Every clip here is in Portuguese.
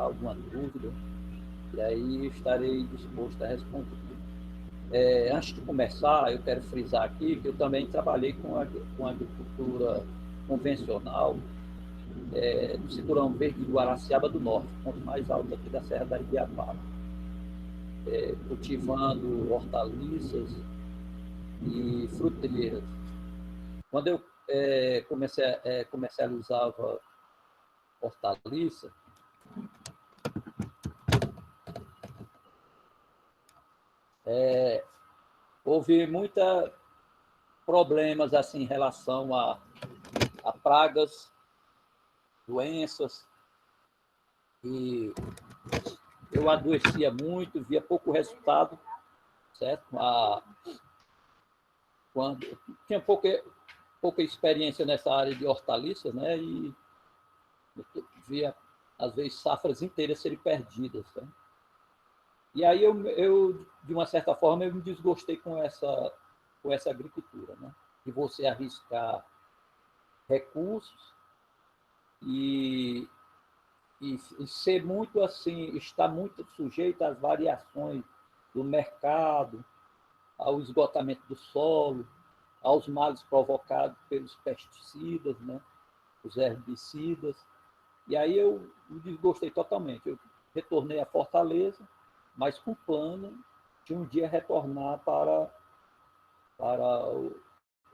alguma dúvida, e aí estarei disposto a responder. Antes de começar, eu quero frisar aqui que eu também trabalhei com agricultura convencional no Cinturão Verde de Guaraciaba do Norte, ponto mais alto aqui da Serra da Ibiapaba, cultivando hortaliças e fruteiras. Quando eu comercializava hortaliça, houve muitos problemas assim, em relação a pragas, doenças, e eu adoecia muito, via pouco resultado, certo? Quando tinha pouca experiência nessa área de hortaliças, né? E eu via, às vezes, safras inteiras serem perdidas, né? E aí eu, de uma certa forma, eu me desgostei com essa agricultura, né? De você arriscar recursos e ser muito assim, estar muito sujeito às variações do mercado, ao esgotamento do solo, aos males provocados pelos pesticidas, né? Os herbicidas. E aí eu me desgostei totalmente. Eu retornei a Fortaleza, mas com plano de um dia retornar para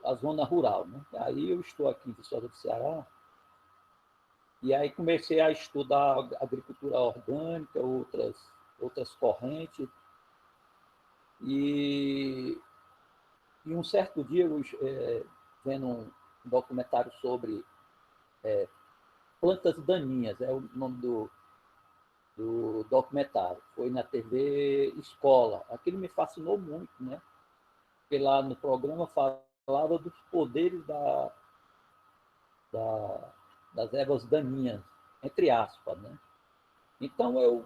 a zona rural, né? Aí eu estou aqui em Viçosa do Ceará, e aí comecei a estudar agricultura orgânica, outras correntes, e um certo dia, eu, vendo um documentário sobre plantas daninhas, é o nome do documentário, foi na TV Escola. Aquilo me fascinou muito, né? Porque lá no programa falava dos poderes das ervas daninhas, entre aspas, né? Então,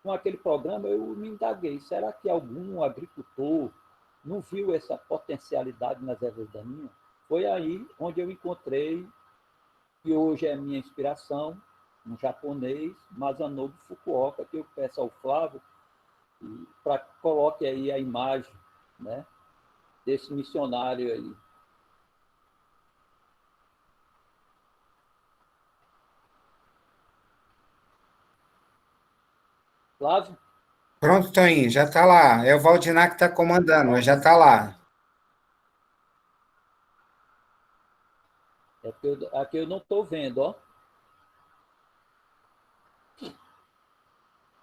com aquele programa, eu me indaguei, será que algum agricultor não viu essa potencialidade nas ervas daninhas? Foi aí onde eu encontrei, que hoje é a minha inspiração, um japonês, Masanobu Fukuoka, que eu peço ao Flávio para que coloque aí a imagem, né, desse missionário aí. Flávio? Pronto, Toninho, já está lá. É o Valdinar que está comandando, mas já está lá. Aqui eu não estou vendo, ó.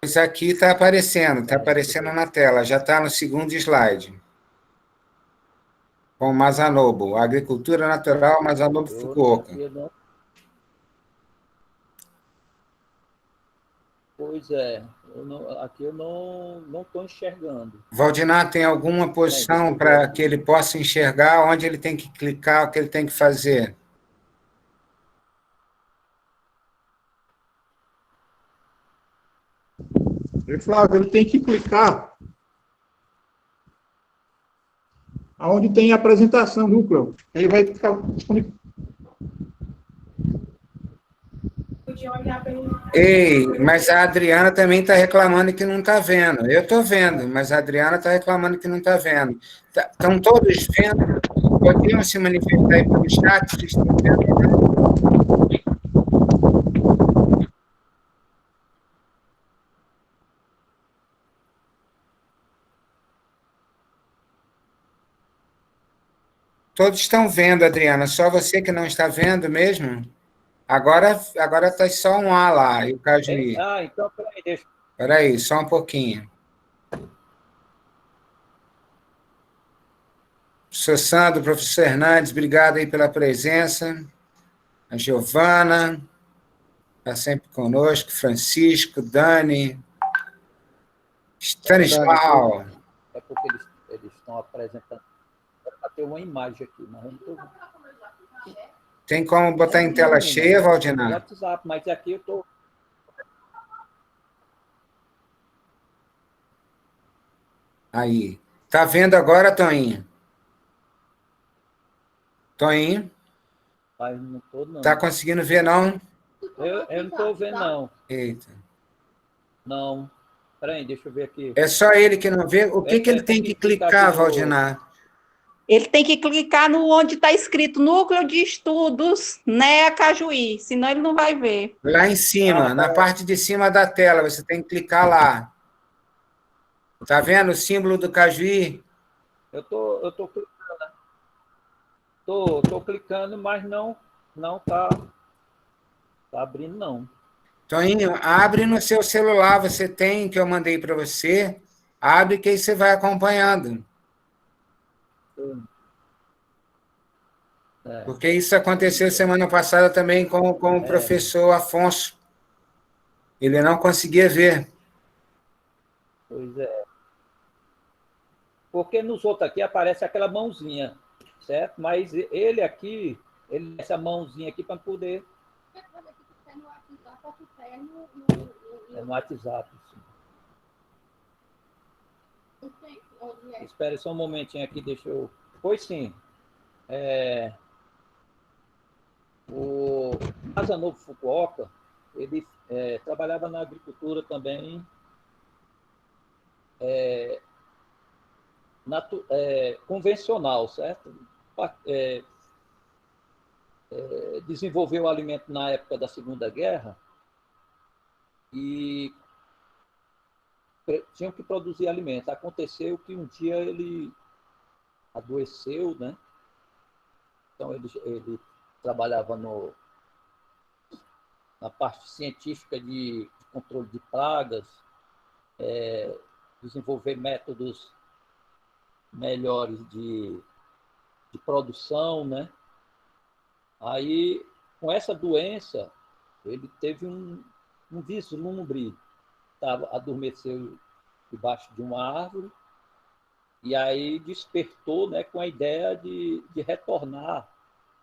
Isso aqui está aparecendo na tela, já está no segundo slide. Com Masanobu, Agricultura Natural Masanobu Fukuoka. Pois é, aqui eu não estou enxergando. Valdinar, tem alguma posição para que ele possa enxergar onde ele tem que clicar, o que ele tem que fazer? Flávio, ele tem que clicar aonde tem a apresentação, viu, Cláudio? Ele vai ficar disponível. Ei, mas a Adriana também está reclamando que não está vendo. Eu estou vendo, mas a Adriana está reclamando que não está vendo. Estão todos vendo? Podiam se manifestar aí pelo chat, se estão vendo ou não? Todos estão vendo, Adriana, só você que não está vendo mesmo? Agora está só um A lá, e o Cajuí. Então, peraí, deixa. Espera aí, só um pouquinho. Professor Sandro, professor Hernandes, obrigado aí pela presença. A Giovana está sempre conosco, Francisco, Dani, Stanislau. É porque eles estão apresentando. Para ter uma imagem aqui, mas eu não estou vendo. Tem como botar em tela cheia, Valdinar? WhatsApp, mas aqui eu estou. Aí. Tá vendo agora, Toninho? Toninho? Mas não estou, não. Tá conseguindo ver, não? Eu não estou vendo, não. Eita. Não. Peraí, deixa eu ver aqui. É só ele que não vê? O que ele tem que clicar, Valdinar? Ele tem que clicar no onde está escrito Núcleo de Estudos NEA Cajuí, senão ele não vai ver. Lá em cima, na parte de cima da tela, você tem que clicar lá. Tá vendo o símbolo do Cajuí? Eu tô clicando. Tô clicando, mas não tá abrindo, não. Toninho, abre no seu celular, você tem, que eu mandei para você. Abre que aí você vai acompanhando. Porque isso aconteceu semana passada também com o professor Afonso. Ele não conseguia ver. Pois é. Porque nos outros aqui aparece aquela mãozinha, certo? Mas ele aqui, ele essa mãozinha aqui para poder... É no WhatsApp. Espere só um momentinho aqui, deixa eu... Pois sim. O Masanobu Fukuoka, ele trabalhava na agricultura também, convencional, certo? Desenvolveu o alimento na época da Segunda Guerra e tinham que produzir alimentos. Aconteceu que um dia ele adoeceu, né? Então ele trabalhava na parte científica de controle de pragas, desenvolver métodos melhores de produção, né? Aí, com essa doença, ele teve um vislumbre, adormeceu debaixo de uma árvore, e aí despertou, né, com a ideia de retornar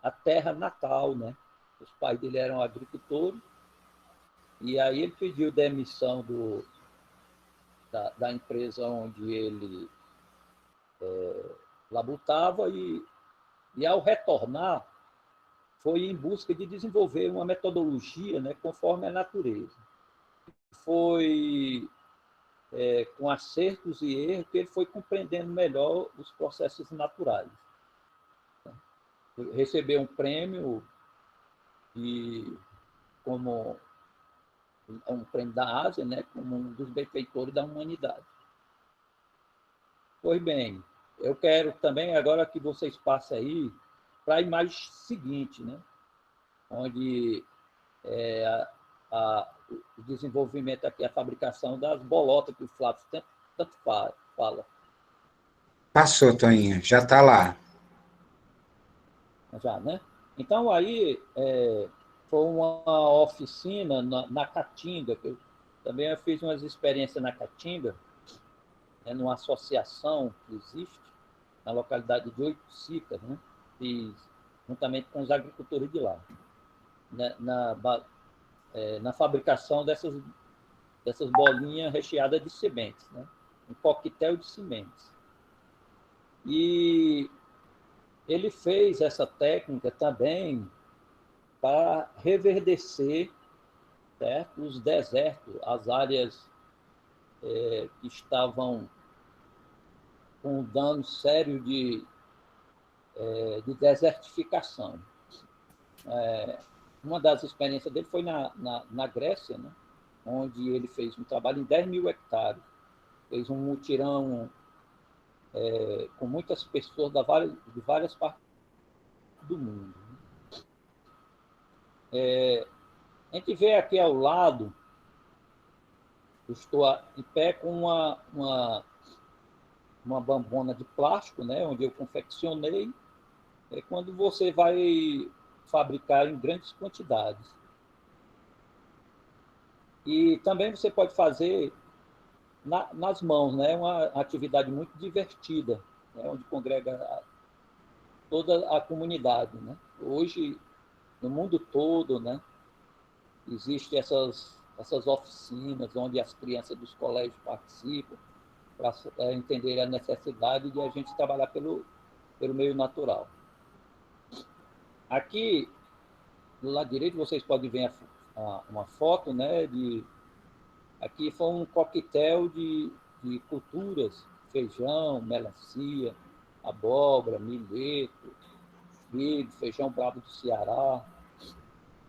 à terra natal, né? Os pais dele eram agricultores, e aí ele pediu demissão da empresa onde ele labutava, e ao retornar, foi em busca de desenvolver uma metodologia, né, conforme a natureza. Foi com acertos e erros que ele foi compreendendo melhor os processos naturais. Recebeu um prêmio como um prêmio da Ásia, né, como um dos benfeitores da humanidade. Pois bem, eu quero também agora que vocês passem aí para a imagem seguinte, né, onde o desenvolvimento aqui, a fabricação das bolotas que o Flávio tanto fala. Passou, Toninho, já está lá. Já, né? Então, aí foi uma oficina na Caatinga, que eu também fiz umas experiências na Caatinga, numa associação que existe na localidade de Oiticica, né? Fiz juntamente com os agricultores de lá, né? Na fabricação dessas bolinhas recheadas de sementes, né? Um coquetel de sementes. E ele fez essa técnica também para reverdecer, certo, os desertos, as áreas que estavam com dano sério de desertificação. Uma das experiências dele foi na Grécia, né, onde ele fez um trabalho em 10.000 hectares. Fez um mutirão com muitas pessoas de várias partes do mundo. A gente vê aqui ao lado, eu estou em pé com uma bambona de plástico, né, onde eu confeccionei, quando você vai fabricar em grandes quantidades. E também você pode fazer nas mãos, né, uma atividade muito divertida, né, onde congrega toda a comunidade, né? Hoje, no mundo todo, né, existem essas oficinas onde as crianças dos colégios participam para entender a necessidade de a gente trabalhar pelo meio natural. Aqui, do lado direito, vocês podem ver uma foto, né, Aqui foi um coquetel de culturas, feijão, melancia, abóbora, milheto, milho, feijão bravo do Ceará.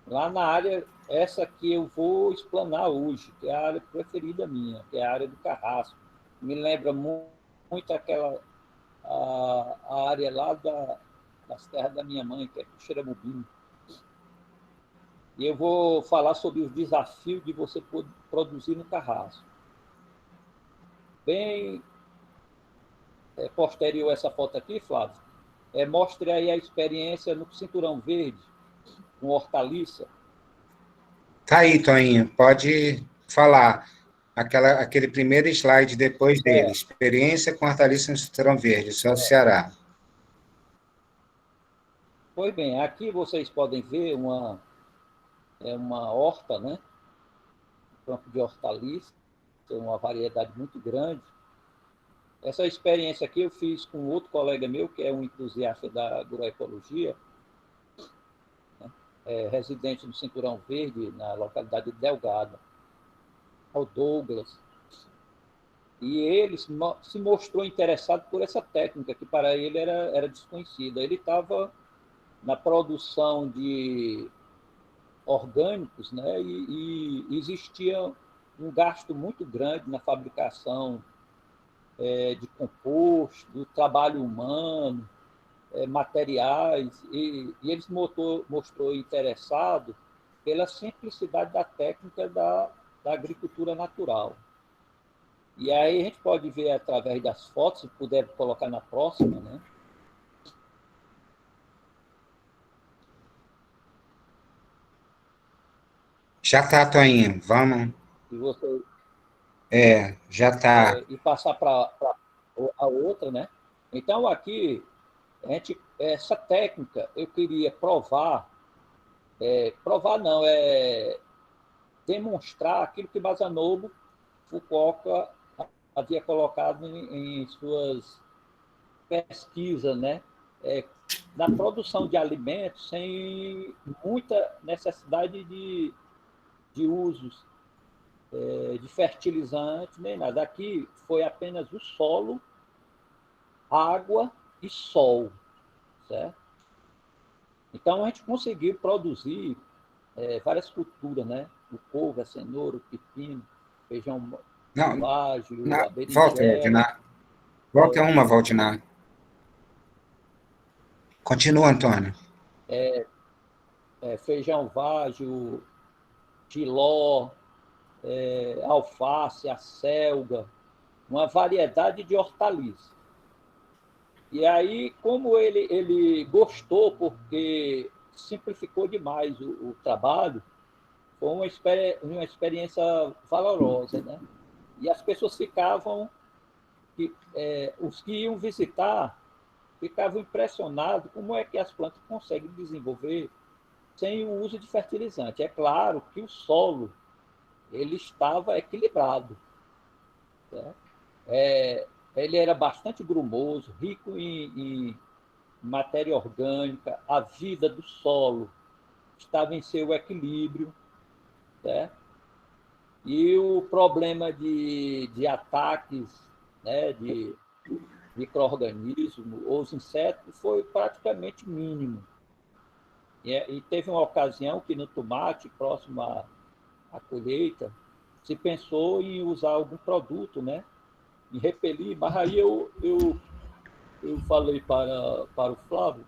Lá na área, essa que eu vou explanar hoje, que é a área preferida minha, que é a área do Carrasco. Me lembra muito aquela a área lá das terras da minha mãe, que é Xeramubim. E eu vou falar sobre os desafios de você produzir no Carrasco. Bem posterior a essa foto aqui, Flávio, mostre aí a experiência no Cinturão Verde, com hortaliça. Tá aí, Toninho, pode falar. Aquele primeiro slide depois dele, experiência com hortaliça no Cinturão Verde, só Ceará. Pois bem, aqui vocês podem ver uma horta, né? Um campo de hortaliça, uma variedade muito grande. Essa experiência aqui eu fiz com outro colega meu, que é um entusiasta da agroecologia, né? Residente no Cinturão Verde, na localidade de Delgado, o Douglas. E ele se mostrou interessado por essa técnica, que para ele era desconhecida. Ele estava na produção de orgânicos, né? E existia um gasto muito grande na fabricação de composto, do trabalho humano, materiais, e ele se mostrou interessado pela simplicidade da técnica da agricultura natural. E aí a gente pode ver através das fotos, se puder colocar na próxima, né? Já tá, Toninho, vamos. E você Já tá. e passar para a outra, né? Então aqui essa técnica eu queria provar não, demonstrar aquilo que Masanobu Fukuoka havia colocado em suas pesquisas, né? Na produção de alimentos sem muita necessidade de usos de fertilizante, nem nada. Aqui foi apenas o solo, água e sol, certo? Então, a gente conseguiu produzir várias culturas, né? O couve, a cenoura, o pepino, feijão vágio, a berinjela. Volta, Valdinar. Continua, Antônio. Feijão vágio, jiló, alface, acelga, uma variedade de hortaliças. E aí, como ele gostou, porque simplificou demais o trabalho, foi uma experiência valorosa, né? E as pessoas os que iam visitar, ficavam impressionados como é que as plantas conseguem desenvolver sem o uso de fertilizante. É claro que o solo ele estava equilibrado, certo? Ele era bastante grumoso, rico em matéria orgânica, a vida do solo estava em seu equilíbrio, certo? E o problema de ataques, né, de micro-organismos ou os insetos foi praticamente mínimo. E teve uma ocasião que no tomate, próximo à colheita, se pensou em usar algum produto, né, em repelir, mas aí eu falei para o Flávio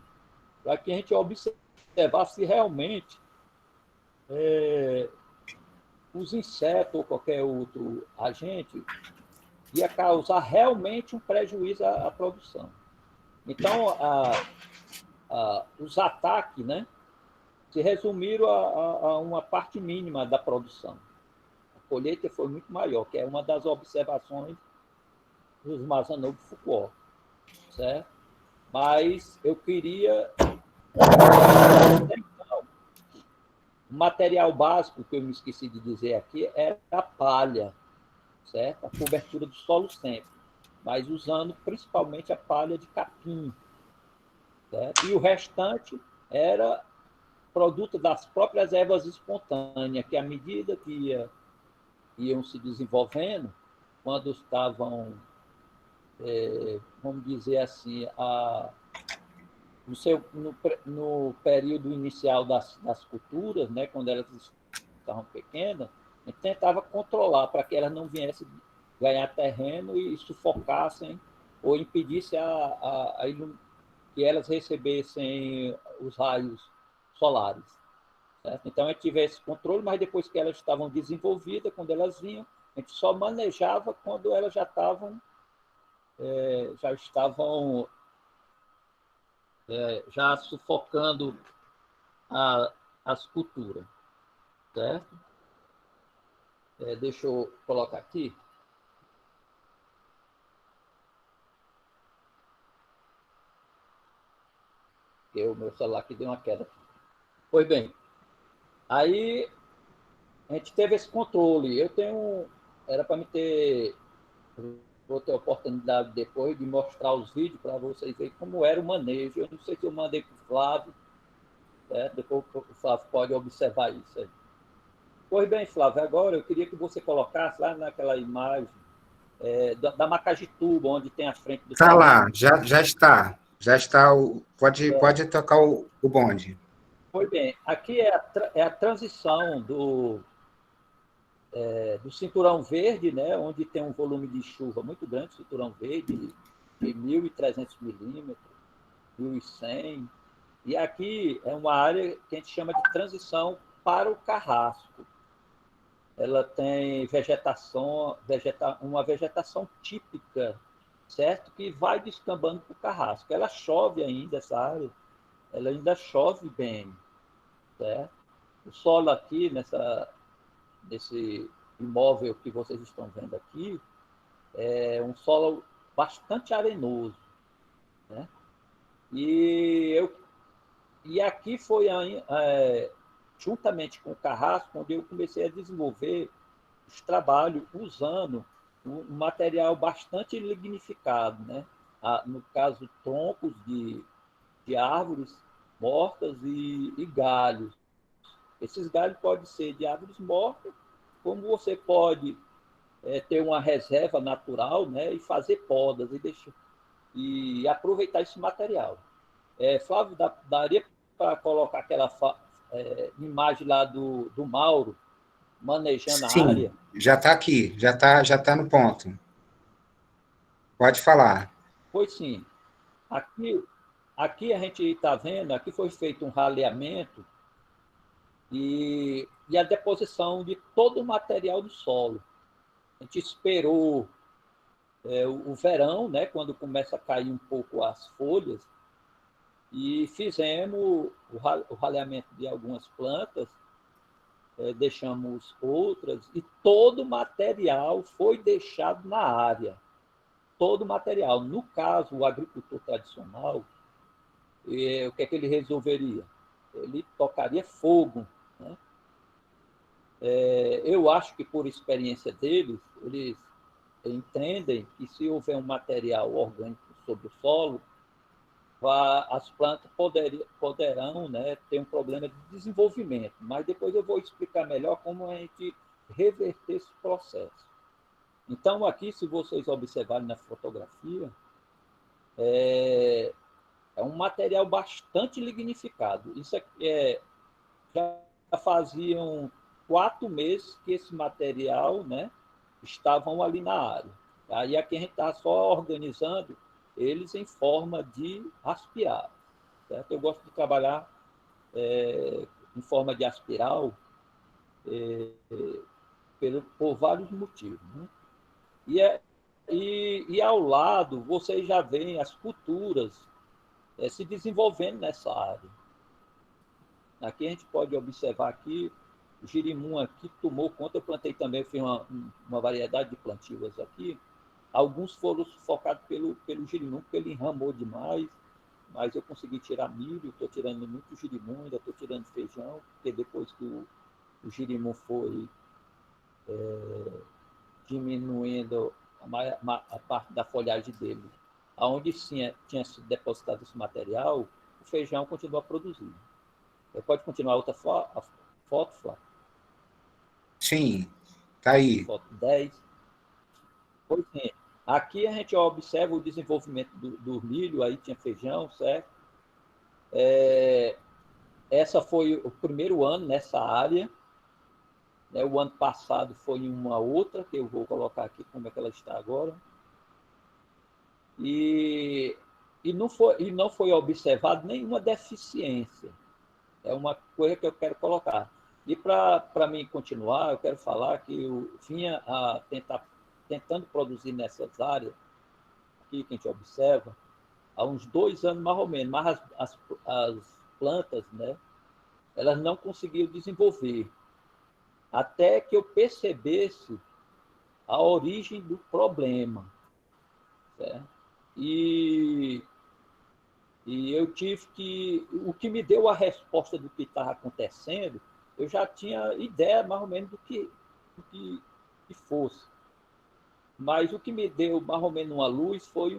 para que a gente observasse se realmente os insetos ou qualquer outro agente ia causar realmente um prejuízo à produção. Então, os ataques, né, se resumiram a uma parte mínima da produção. A colheita foi muito maior, que é uma das observações dos Masanobu Fukuoka, certo? Mas eu queria... O material básico que eu me esqueci de dizer aqui era a palha, certo? A cobertura do solo sempre, mas usando principalmente a palha de capim, certo? E o restante era produto das próprias ervas espontâneas, que à medida que ia iam se desenvolvendo, quando estavam, vamos dizer assim, no período inicial das culturas, né, quando elas estavam pequenas, a gente tentava controlar para que elas não viessem ganhar terreno e sufocassem ou impedissem que elas recebessem os raios solares. Certo? Então, a gente tivesse esse controle, mas depois que elas estavam desenvolvidas, quando elas vinham, a gente só manejava quando elas já estavam já sufocando as culturas. Certo? Deixa eu colocar aqui. Porque o meu celular aqui deu uma queda. Pois bem, aí a gente teve esse controle. Era para me ter, vou ter a oportunidade depois de mostrar os vídeos para vocês verem como era o manejo. Eu não sei se eu mandei para o Flávio, certo? Depois o Flávio pode observar isso aí. Pois bem, Flávio, agora eu queria que você colocasse lá naquela imagem da Macagituba, onde tem a frente do Está lá, terreno. já está. Já está. Pode tocar o bonde. Pois bem, aqui é a transição do cinturão verde, né, onde tem um volume de chuva muito grande, cinturão verde, de 1.300 milímetros, 1.100. E aqui é uma área que a gente chama de transição para o carrasco. Ela tem uma vegetação típica, certo? Que vai descambando para o carrasco. Ela chove ainda, essa área, ela ainda chove bem, certo? O solo aqui, nesse imóvel que vocês estão vendo aqui, é um solo bastante arenoso, né? E aqui foi juntamente com o carrasco onde eu comecei a desenvolver os trabalhos usando um material bastante lignificado, né? No caso, troncos de árvores mortas e galhos. Esses galhos podem ser de árvores mortas, como você pode ter uma reserva natural, né, e fazer podas e aproveitar esse material. Flávio, daria para colocar aquela imagem lá do Mauro manejando a Sim, área? já está aqui, já tá no ponto. Pode falar. Pois sim. Aqui a gente está vendo, aqui foi feito um raleamento e a deposição de todo o material do solo. A gente esperou o verão, né, quando começa a cair um pouco as folhas, e fizemos o raleamento de algumas plantas, deixamos outras, e todo o material foi deixado na área. Todo o material. No caso, o agricultor tradicional, o que é que ele resolveria? Ele tocaria fogo, né? Eu acho que, por experiência deles, eles entendem que se houver um material orgânico sobre o solo, as plantas poderão, né, ter um problema de desenvolvimento. Mas depois eu vou explicar melhor como a gente reverter esse processo. Então, aqui, se vocês observarem na fotografia, é um material bastante lignificado. Isso já faziam 4 meses que esse material, né, estavam ali na área. Aí aqui a gente está só organizando eles em forma de aspiral. Certo? Eu gosto de trabalhar em forma de aspiral por vários motivos. Né? E ao lado, vocês já veem as culturas se desenvolvendo nessa área. Aqui a gente pode observar aqui, o girimum aqui tomou conta, eu plantei também, eu fiz uma variedade de plantios aqui. Alguns foram sufocados pelo girimum, porque ele enramou demais, mas eu consegui tirar milho, estou tirando muito girimum, ainda estou tirando feijão, porque depois que o girimum foi diminuindo a parte da folhagem dele, aonde tinha sido depositado esse material, o feijão continua produzindo. Pode continuar outra foto, Flávio? Sim. Tá aí. Foto 10. Pois sim. Aqui a gente observa o desenvolvimento do milho, aí tinha feijão, certo? Essa foi o primeiro ano nessa área, né? O ano passado foi em uma outra, que eu vou colocar aqui como é que ela está agora. E não foi observado nenhuma deficiência. É uma coisa que eu quero colocar. E para mim continuar, eu quero falar que eu vinha tentando produzir nessas áreas, aqui que a gente observa, há uns 2 anos mais ou menos, mas as plantas, né, elas não conseguiam desenvolver. Até que eu percebesse a origem do problema. Certo? E eu tive que... O que me deu a resposta do que estava acontecendo, eu já tinha ideia mais ou menos do que fosse. Mas o que me deu mais ou menos uma luz foi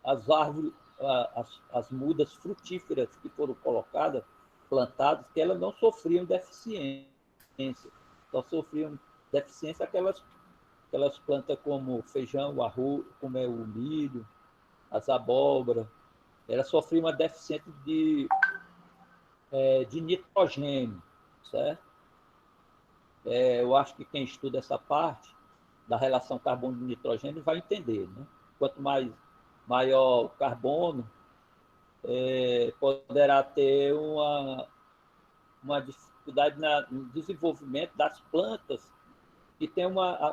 as árvores, as mudas frutíferas que foram colocadas, plantadas, que elas não sofriam deficiência. Só sofriam deficiência aquelas plantas como feijão, o arroz, como é o milho, as abóboras. Ela sofria uma deficiência de nitrogênio, certo? Eu acho que quem estuda essa parte da relação carbono e nitrogênio vai entender, né? Quanto maior o carbono, poderá ter uma dificuldade no desenvolvimento das plantas que tem,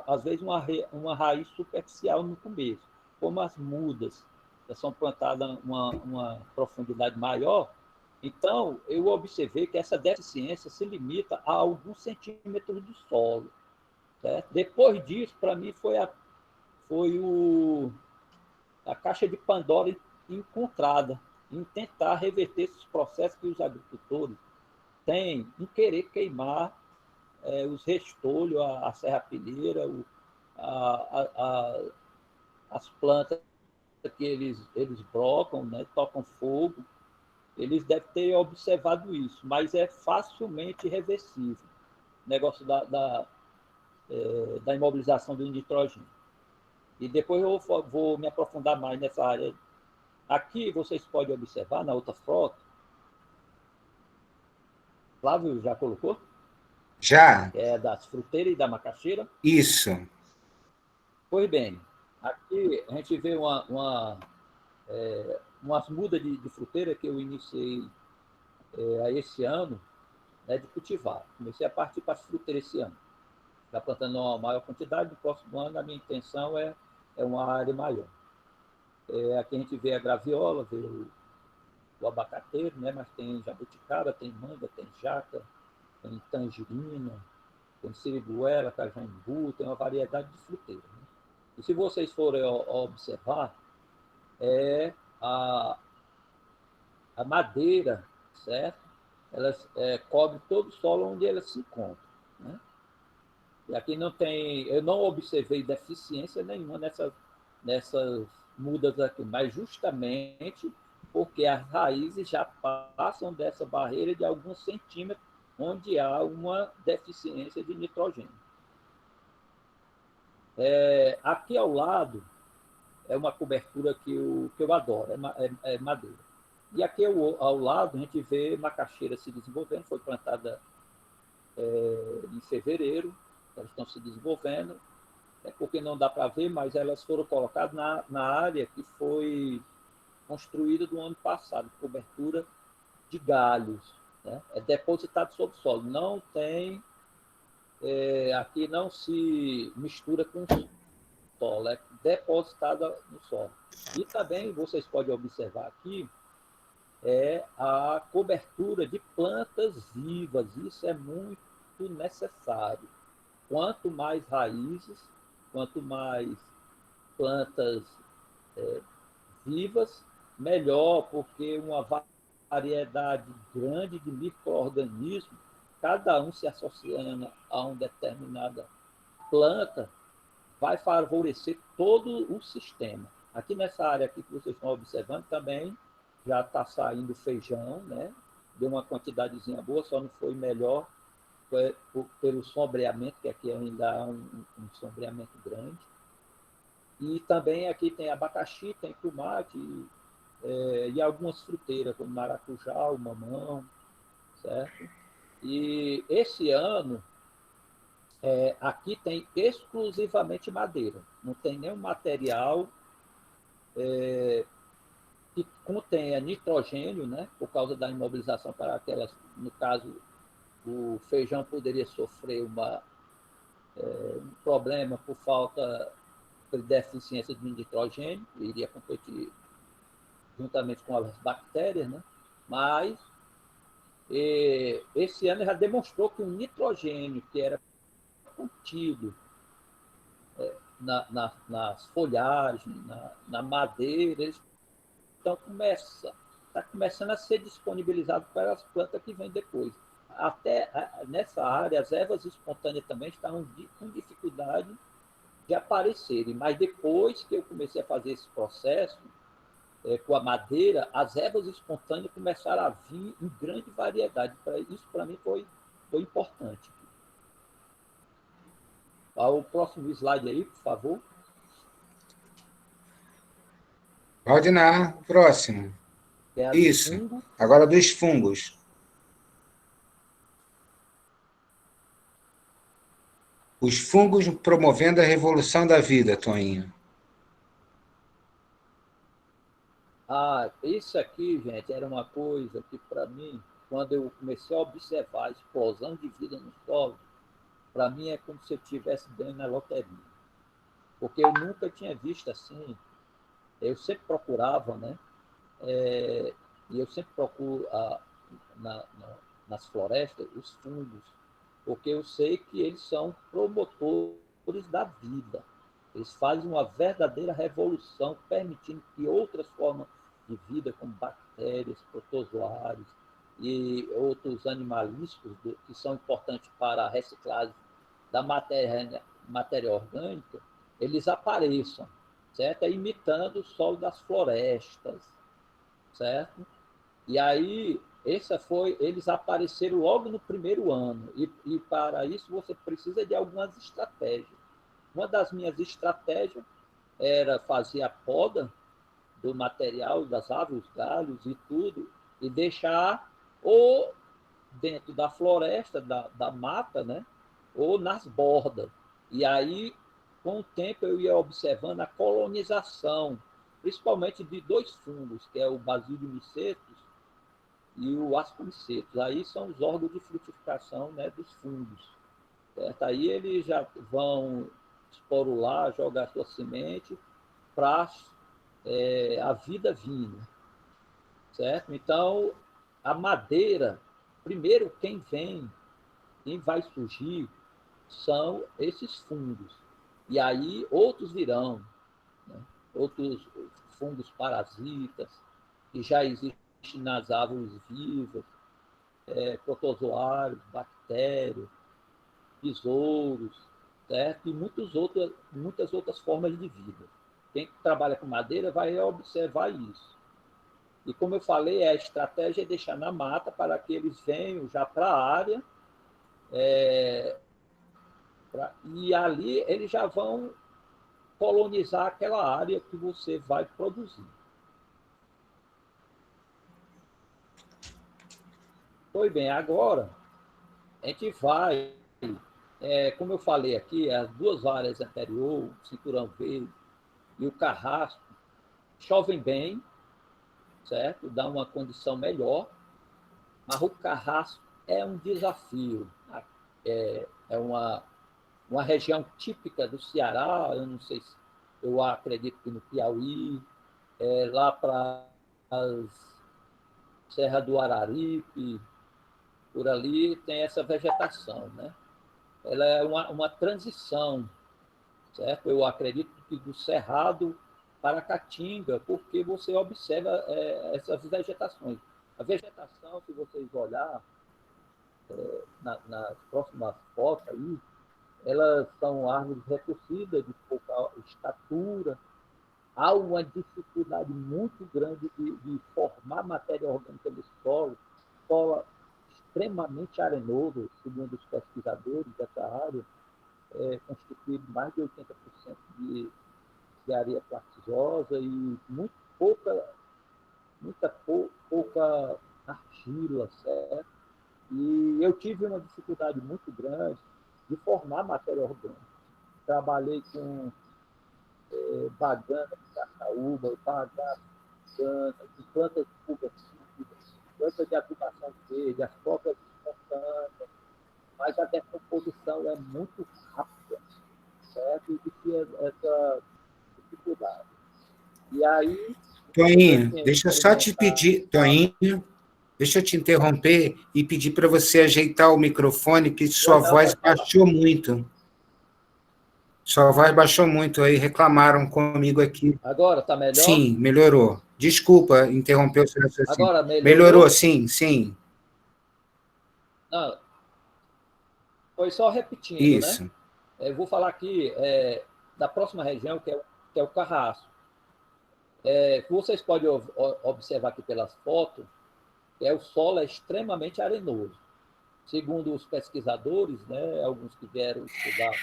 às vezes, uma raiz superficial no começo. Como as mudas são plantadas uma profundidade maior, então eu observei que essa deficiência se limita a alguns centímetros do solo. Certo? Depois disso, para mim, foi a caixa de Pandora encontrada em tentar reverter esses processos que os agricultores têm em querer queimar os restolhos, a serrapilheira, as plantas que eles brocam, né, tocam fogo. Eles devem ter observado isso, mas é facilmente reversível o negócio da imobilização do nitrogênio. E depois eu vou me aprofundar mais nessa área. Aqui vocês podem observar, na outra foto, Flávio já colocou? Já. É das fruteiras e da macaxeira. Isso. Pois bem, aqui a gente vê umas mudas de fruteira que eu iniciei esse ano, né, de cultivar. Comecei a partir para as fruteiras esse ano. Está plantando uma maior quantidade, no próximo ano a minha intenção é uma área maior. Aqui a gente vê a graviola, vê o abacateiro, né, mas tem jabuticaba, tem manga, tem jaca, tem tangerina, tem siriguela, cajambu, tem uma variedade de fruteiras. Né? E se vocês forem observar, a madeira, certo? Elas cobre todo o solo onde elas se encontram. Né? E aqui não tem, eu não observei deficiência nenhuma nessas mudas aqui, mas justamente porque as raízes já passam dessa barreira de alguns centímetros, onde há uma deficiência de nitrogênio. Aqui ao lado é uma cobertura que eu adoro, é madeira. E aqui ao lado a gente vê macaxeira se desenvolvendo, foi plantada em fevereiro, elas estão se desenvolvendo, porque não dá para ver, mas elas foram colocadas na área que foi construída do ano passado, cobertura de galhos. Né? É depositado sobre o solo. Não tem... aqui não se mistura com solo, é depositada no solo. E também vocês podem observar aqui a cobertura de plantas vivas. Isso é muito necessário. Quanto mais raízes, quanto mais plantas vivas, melhor, porque uma variedade grande de micro-organismos, cada um se associando a uma determinada planta, vai favorecer todo o sistema. Aqui nessa área aqui que vocês estão observando também já está saindo feijão, né? Deu uma quantidadezinha boa, só não foi melhor pelo sombreamento, que aqui ainda há um sombreamento grande. E também aqui tem abacaxi, tem tomate e algumas fruteiras, como maracujá, o mamão, certo? E esse ano, aqui tem exclusivamente madeira, não tem nenhum material que contenha nitrogênio, né, por causa da imobilização para aquelas, no caso, o feijão poderia sofrer um problema por falta de deficiência de nitrogênio, iria competir juntamente com as bactérias, né? Mas esse ano já demonstrou que o nitrogênio que era contido nas folhagens, na madeira, eles está começando a ser disponibilizado para as plantas que vêm depois. Até nessa área, as ervas espontâneas também estavam com dificuldade de aparecerem, mas depois que eu comecei a fazer esse processo com a madeira, as ervas espontâneas começaram a vir em grande variedade. Isso, para mim, foi importante. O próximo slide aí, por favor. Valdinar, próximo. Isso. Fungo. Agora dos fungos. Os fungos promovendo a revolução da vida, Toinho. Isso aqui, gente, era uma coisa que, para mim, quando eu comecei a observar a explosão de vida no solo, para mim é como se eu estivesse ganhando na loteria. Porque eu nunca tinha visto assim. Eu sempre procurava, né? E eu sempre procuro nas florestas os fungos, porque eu sei que eles são promotores da vida. Eles fazem uma verdadeira revolução, permitindo que outras formas de vida, como bactérias, protozoários e outros animalísticos, que são importantes para a reciclagem da matéria orgânica, eles apareçam, certo? Imitando o solo das florestas, certo? E aí, eles apareceram logo no primeiro ano, e para isso você precisa de algumas estratégias. Uma das minhas estratégias era fazer a poda do material, das árvores, galhos e tudo, e deixar ou dentro da floresta, da mata, né? Ou nas bordas. E aí, com o tempo, eu ia observando a colonização, principalmente de dois fungos, que é o Basidium micetus e o Ascomycetus. Aí são os órgãos de frutificação, né, dos fungos. Certo? Aí eles já vão esporular, jogar sua semente para a vida vinda. Certo? Então, a madeira, primeiro quem vai surgir são esses fungos. E aí outros virão, né? Outros fungos parasitas, que já existem nas árvores vivas, protozoários, bactérias, besouros, certo? E muitas outras formas de vida. Quem trabalha com madeira vai observar isso. E como eu falei, a estratégia é deixar na mata para que eles venham já para a área, e ali eles já vão colonizar aquela área que você vai produzir. Pois bem, agora a gente vai, como eu falei aqui, as duas áreas anteriores, o cinturão verde e o carrasco, chovem bem, certo? Dá uma condição melhor, mas o carrasco é um desafio. É uma região típica do Ceará, eu não sei se, eu acredito que no Piauí, lá para as Serra do Araripe, por ali tem essa vegetação, né? Ela é uma transição, certo? Eu acredito que do Cerrado para a Caatinga, porque você observa essas vegetações. A vegetação, se vocês olharem nas próximas fotos aí, elas são árvores retorcidas, de pouca estatura. Há uma dificuldade muito grande de formar matéria orgânica no solo extremamente arenoso, segundo os pesquisadores dessa área, constituído mais de 80% de areia quartzosa e pouca argila, certo? E eu tive uma dificuldade muito grande de formar matéria orgânica. Trabalhei com bagana de cacaúba, bagana de cana, de plantas pubescentes, plantas de adubação verde, as próprias espontâneas, mas a decomposição é muito rápida, certo? E existia essa dificuldade. E aí, Toinho, deixa eu só te pedir, Toinho, deixa eu te interromper e pedir para você ajeitar o microfone, que sua voz baixou muito. Sua voz baixou muito, aí reclamaram comigo aqui. Agora está melhor? Sim, melhorou. Desculpa interromper o seu raciocínio. Agora Melhorou, sim, sim. Não, foi só repetindo, Isso. né? Eu vou falar aqui da próxima região, que é o Carrasco. Vocês podem observar aqui pelas fotos, o solo é extremamente arenoso. Segundo os pesquisadores, né, alguns que vieram estudar,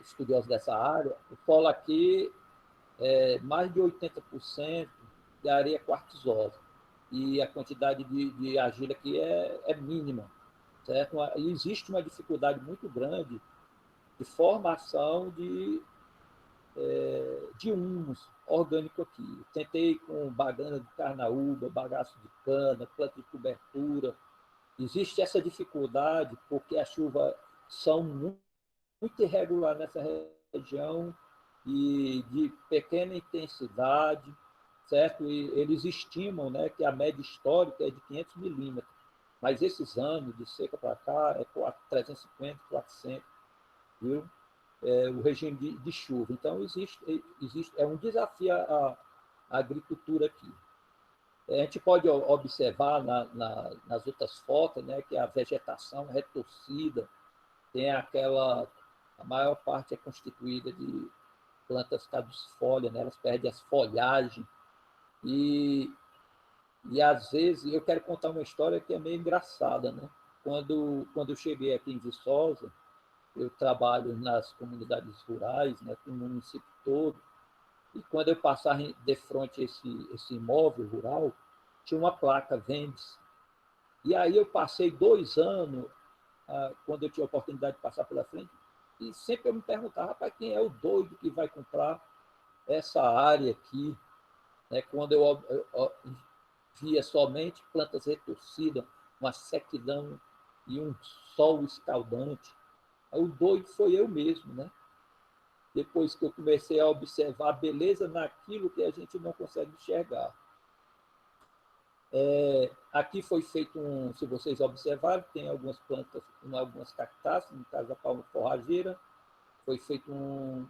estudiosos dessa área, o solo aqui é mais de 80% de areia quartzosa. E a quantidade de argila aqui é mínima, certo? E existe uma dificuldade muito grande de formação de humus orgânico aqui. Tentei com bagana de carnaúba, bagaço de cana, planta de cobertura. Existe essa dificuldade porque as chuvas são muito irregulares nessa região e de pequena intensidade, certo? E eles estimam, né, que a média histórica é de 500 milímetros, mas esses anos de seca para cá é 350, 400, viu? O regime de chuva. Então, é um desafio à agricultura aqui. A gente pode observar nas outras fotos, né, que a vegetação retorcida tem a maior parte é constituída de plantas caducifólias, né, elas perdem as folhagens e às vezes eu quero contar uma história que é meio engraçada, né? Quando eu cheguei aqui em Viçosa, eu trabalho nas comunidades rurais, né, com o município todo, e quando eu passava de frente a esse imóvel rural, tinha uma placa Vendes. E aí eu passei 2 anos, quando eu tinha a oportunidade de passar pela frente, e sempre eu me perguntava, rapaz, quem é o doido que vai comprar essa área aqui? Né? Quando eu via somente plantas retorcidas, uma sequidão e um sol escaldante. O doido foi eu mesmo, né? Depois que eu comecei a observar a beleza naquilo que a gente não consegue enxergar. Aqui foi feito se vocês observarem, tem algumas plantas, algumas cactáceas, no caso da palma forrageira, foi feito um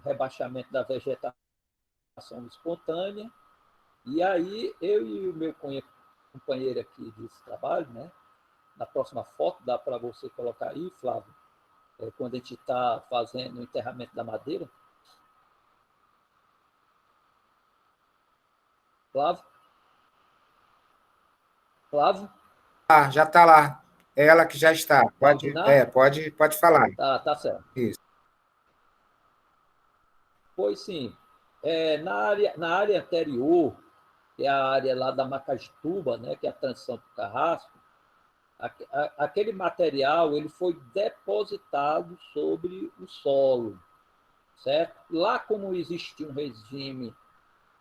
rebaixamento da vegetação espontânea, e aí eu e o meu companheiro aqui desse trabalho, né? Na próxima foto, dá para você colocar aí, Flávio, quando a gente está fazendo o enterramento da madeira. Flávio? Flávio? Ah, já está lá. É ela que já está. Pode falar. Tá certo. Isso. Pois sim. Na área anterior, que é a área lá da Macajituba, né, que é a transição para o Carrasco, aquele material ele foi depositado sobre o solo, certo? Lá, como existe um regime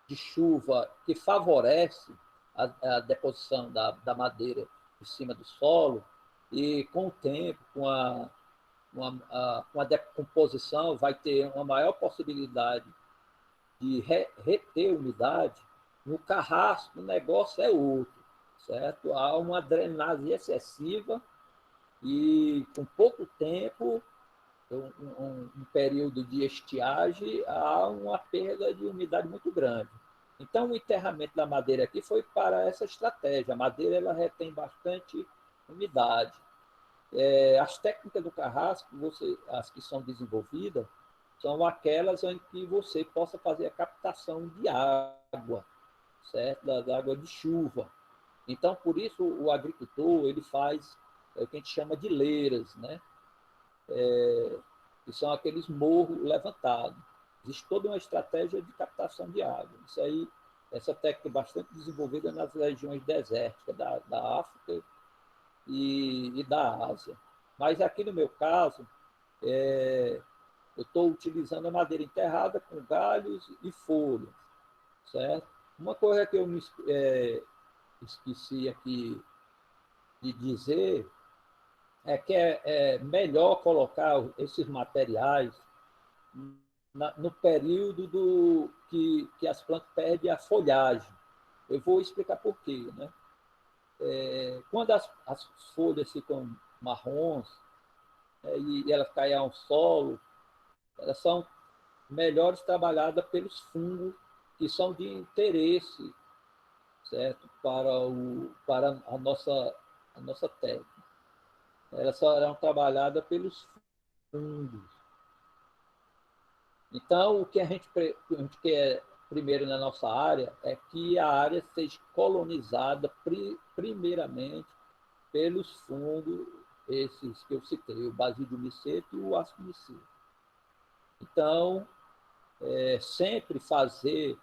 de chuva que favorece a deposição da madeira em cima do solo, e com o tempo, com a decomposição, vai ter uma maior possibilidade de reter umidade. No Carrasco, o negócio é outro, certo? Há uma drenagem excessiva e, com pouco tempo, um período de estiagem, há uma perda de umidade muito grande. Então, o enterramento da madeira aqui foi para essa estratégia. A madeira ela retém bastante umidade. As técnicas do Carrasco, as que são desenvolvidas, são aquelas em que você possa fazer a captação de água, certo? Da água de chuva. Então, por isso, o agricultor ele faz o que a gente chama de leiras, né? Que são aqueles morros levantados. Existe toda uma estratégia de captação de água. Isso aí, essa técnica é bastante desenvolvida nas regiões desérticas da África e da Ásia. Mas aqui no meu caso, eu estou utilizando a madeira enterrada com galhos e folhas, certo? Uma coisa que eu me esqueci aqui de dizer é que é melhor colocar esses materiais no período que as plantas perdem a folhagem. Eu vou explicar por quê, né? Quando as folhas ficam marrons, e elas caem ao solo, elas são melhores trabalhadas pelos fungos que são de interesse, certo? Para a nossa técnica. Elas serão trabalhadas pelos fungos. Então, o que a gente quer primeiro na nossa área é que a área seja colonizada primeiramente pelos fungos, esses que eu citei, o Basidium miceto e o Ascomyceto. Então, sempre fazer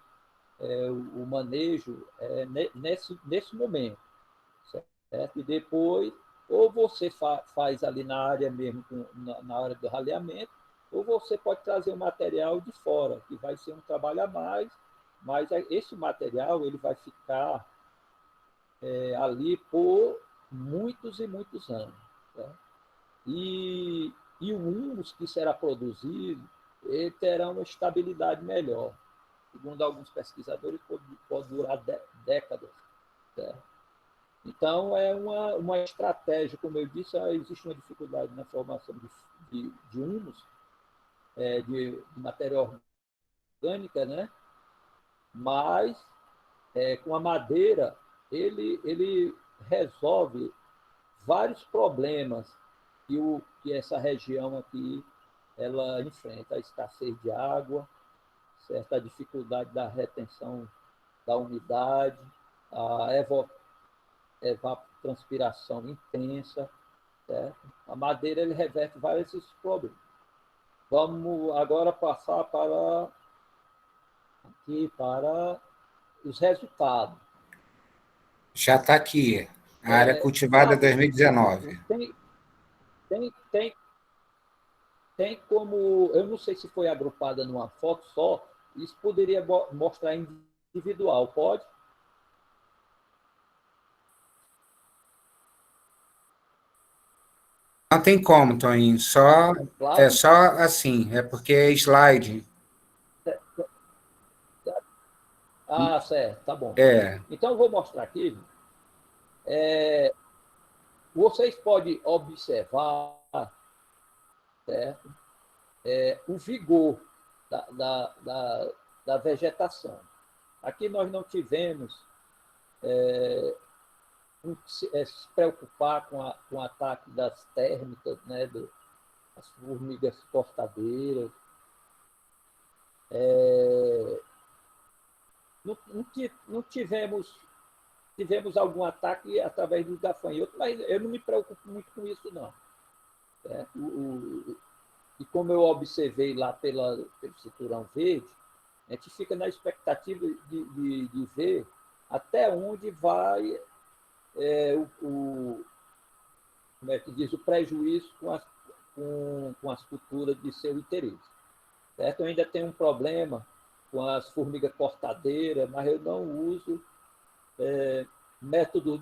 o manejo nesse momento, certo? E depois, ou você faz ali na área mesmo, na hora do raleamento, ou você pode trazer o material de fora, que vai ser um trabalho a mais, mas esse material ele vai ficar ali por muitos e muitos anos. Tá? E o humus que será produzido, ele terá uma estabilidade melhor. Segundo alguns pesquisadores, pode durar décadas. Certo? Então, é uma estratégia, como eu disse, existe uma dificuldade na formação de humus, de matéria orgânica, né? Mas, com a madeira, ele resolve vários problemas que essa região aqui ela enfrenta: a escassez de água, certo? A dificuldade da retenção da umidade, a evapotranspiração intensa, certo? A madeira ele reverte vários desses problemas. Vamos agora passar para os resultados. Já está aqui, a área cultivada 2019. Tem como, eu não sei se foi agrupada numa foto só, isso poderia mostrar individual, pode? Não tem como, Toninho, Claro. é só assim, é porque é slide. Ah, certo, tá bom. É. Então, eu vou mostrar aqui. Vocês podem observar, certo? O vigor da vegetação. Aqui nós não tivemos se preocupar com o ataque das térmitas, né, das formigas cortadeiras. Não tivemos algum ataque através dos gafanhotos, mas eu não me preocupo muito com isso, não. E como eu observei lá pelo cinturão verde, a gente fica na expectativa de ver até onde vai como é que diz, o prejuízo com as culturas de seu interesse. Certo? Eu ainda tenho um problema com as formigas cortadeiras, mas eu não uso método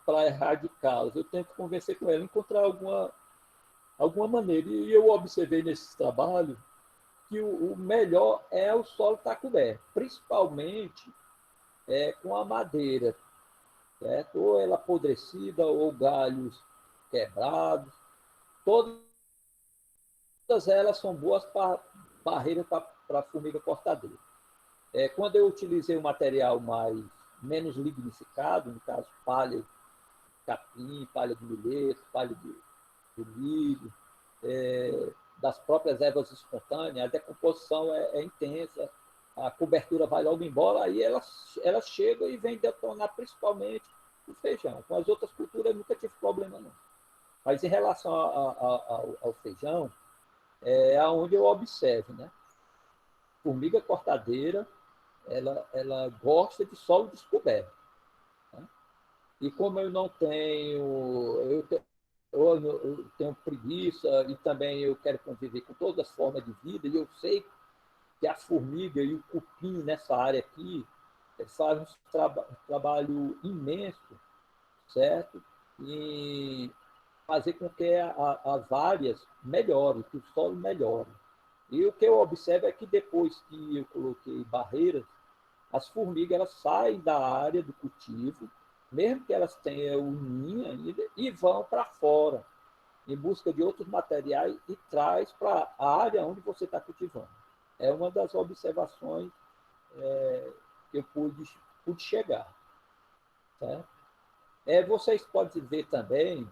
para erradicá-las. Eu tento convencer com ela, encontrar alguma maneira. E eu observei nesses trabalhos que o melhor é o solo estar coberto, principalmente com a madeira, certo? Ou ela apodrecida, ou galhos quebrados. Todas elas são boas barreiras para a formiga cortadora. Quando eu utilizei um material menos lignificado, no caso palha de capim, palha de milheto, palha de milho, das próprias ervas espontâneas, a decomposição é intensa, a cobertura vai logo embora, aí ela chega e vem detonar principalmente o feijão. Com as outras culturas eu nunca tive problema, não. Mas em relação ao feijão, é onde eu observo, né? Formiga cortadeira, ela gosta de solo descoberto. Né? E como eu não tenho, eu tenho preguiça e também eu quero conviver com todas as formas de vida, e eu sei que a formiga e o cupim nessa área aqui fazem um trabalho imenso, certo? E fazer com que as áreas melhorem, que o solo melhore. E o que eu observo é que depois que eu coloquei barreiras, as formigas elas saem da área do cultivo, mesmo que elas tenham o ninho ainda, e vão para fora, em busca de outros materiais e traz para a área onde você está cultivando. É uma das observações que eu pude chegar. Certo? Vocês podem ver também,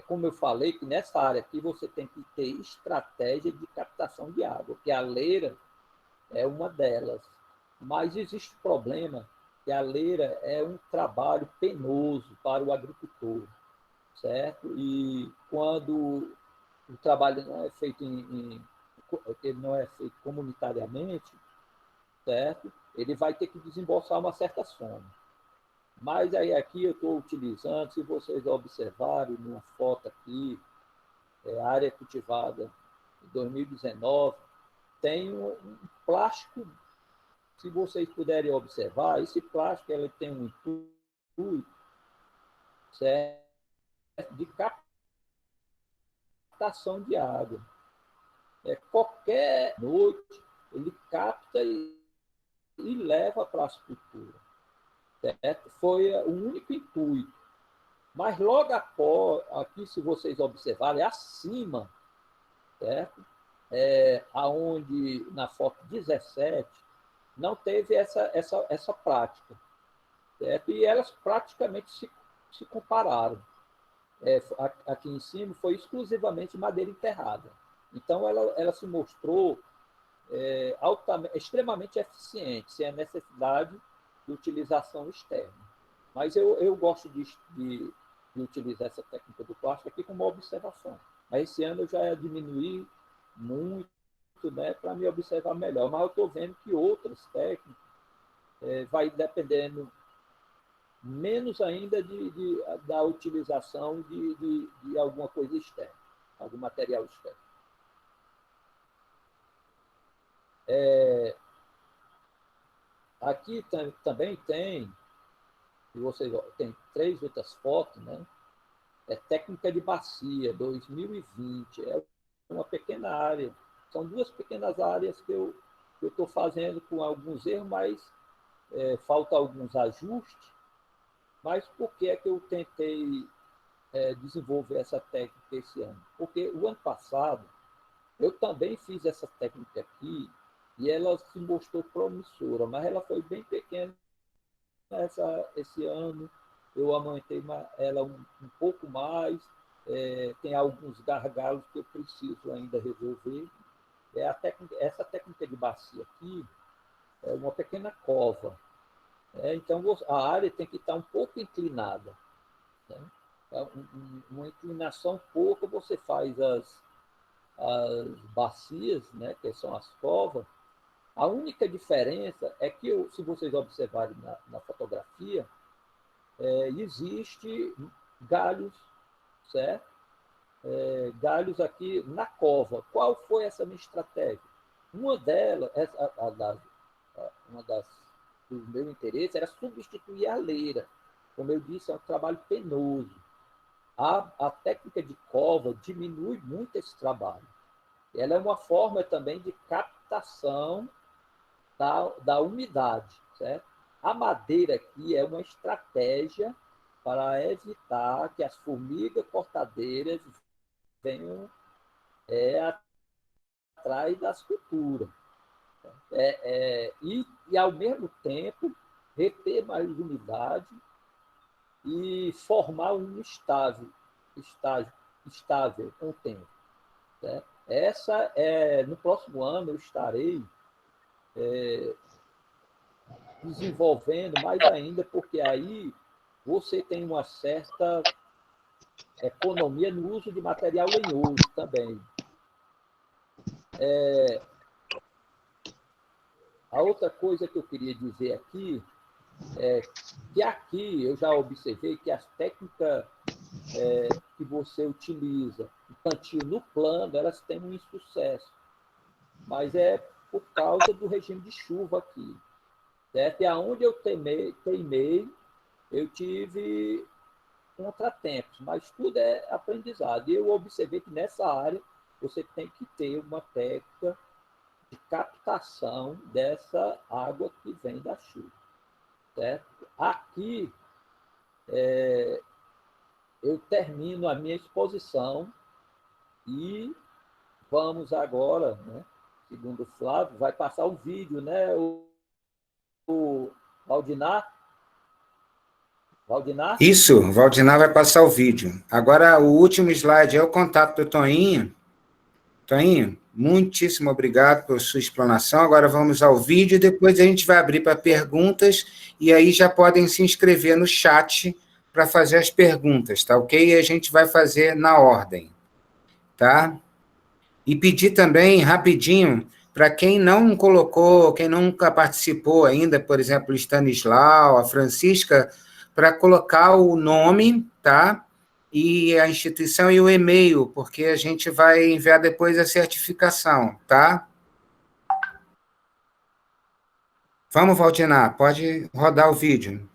como eu falei, que nessa área aqui você tem que ter estratégia de captação de água, que a leira é uma delas. Mas existe um problema, que a leira é um trabalho penoso para o agricultor, certo? E quando o trabalho não é feito ele não é feito comunitariamente, certo? Ele vai ter que desembolsar uma certa soma. Mas aí aqui eu estou utilizando, se vocês observarem numa foto aqui, a área cultivada em 2019, tem um plástico, se vocês puderem observar, esse plástico ele tem um intuito, certo, de captação de água. Qualquer noite ele capta e leva para as culturas. Certo? Foi o único intuito. Mas logo após, aqui, se vocês observarem, acima, certo? Aonde na foto 17, não teve essa prática. Certo? E elas praticamente se compararam. Aqui em cima foi exclusivamente madeira enterrada. Então, ela se mostrou extremamente eficiente, sem a necessidade de utilização externa. Mas eu gosto de utilizar essa técnica do plástico aqui como observação. Mas esse ano eu já diminuí muito, né, para me observar melhor. Mas eu estou vendo que outras técnicas vai dependendo menos ainda da utilização de alguma coisa externa, algum material externo. Aqui também tem, e vocês tem 3 outras fotos, né? Técnica de bacia, 2020. É uma pequena área. São 2 pequenas áreas que eu estou fazendo com alguns erros, mas falta alguns ajustes. Mas por que é que eu tentei desenvolver essa técnica esse ano? Porque o ano passado eu também fiz essa técnica aqui e ela se mostrou promissora, mas ela foi bem pequena esse ano. Eu aumentei ela um pouco mais, tem alguns gargalos que eu preciso ainda resolver. Essa técnica de bacia aqui é uma pequena cova. Então, a área tem que estar um pouco inclinada. Né? Uma inclinação pouca, você faz as bacias, né, que são as covas. A única diferença é que, se vocês observarem na fotografia, existe galhos, certo? Galhos aqui na cova. Qual foi essa minha estratégia? Uma delas, do meu interesse, era substituir a leira. Como eu disse, é um trabalho penoso. A técnica de cova diminui muito esse trabalho. Ela é uma forma também de captação da umidade, certo? A madeira aqui é uma estratégia para evitar que as formigas cortadeiras venham atrás das culturas. E, ao mesmo tempo, reter mais umidade e formar um estável com o tempo. Certo? No próximo ano eu estarei desenvolvendo mais ainda, porque aí você tem uma certa economia no uso de material lenhoso também. A outra coisa que eu queria dizer aqui é que aqui eu já observei que as técnicas que você utiliza, o plantio no plano, elas têm um insucesso. Mas é por causa do regime de chuva aqui. Certo? E aonde eu teimei, eu tive contratempos, mas tudo é aprendizado. E eu observei que nessa área você tem que ter uma técnica de captação dessa água que vem da chuva. Certo? Aqui, eu termino a minha exposição e vamos agora, né, segundo o Flávio, vai passar o vídeo, né, o Valdinar? Valdinar? Isso, o Valdinar vai passar o vídeo. Agora, o último slide é o contato do Toinho. Toinho, muitíssimo obrigado pela sua explanação. Agora vamos ao vídeo e depois a gente vai abrir para perguntas e aí já podem se inscrever no chat para fazer as perguntas, tá ok? E a gente vai fazer na ordem, tá? E pedir também, rapidinho, para quem não colocou, quem nunca participou ainda, por exemplo, o Stanislau, a Francisca, para colocar o nome, tá? E a instituição e o e-mail, porque a gente vai enviar depois a certificação, tá? Vamos, Valdinar, pode rodar o vídeo.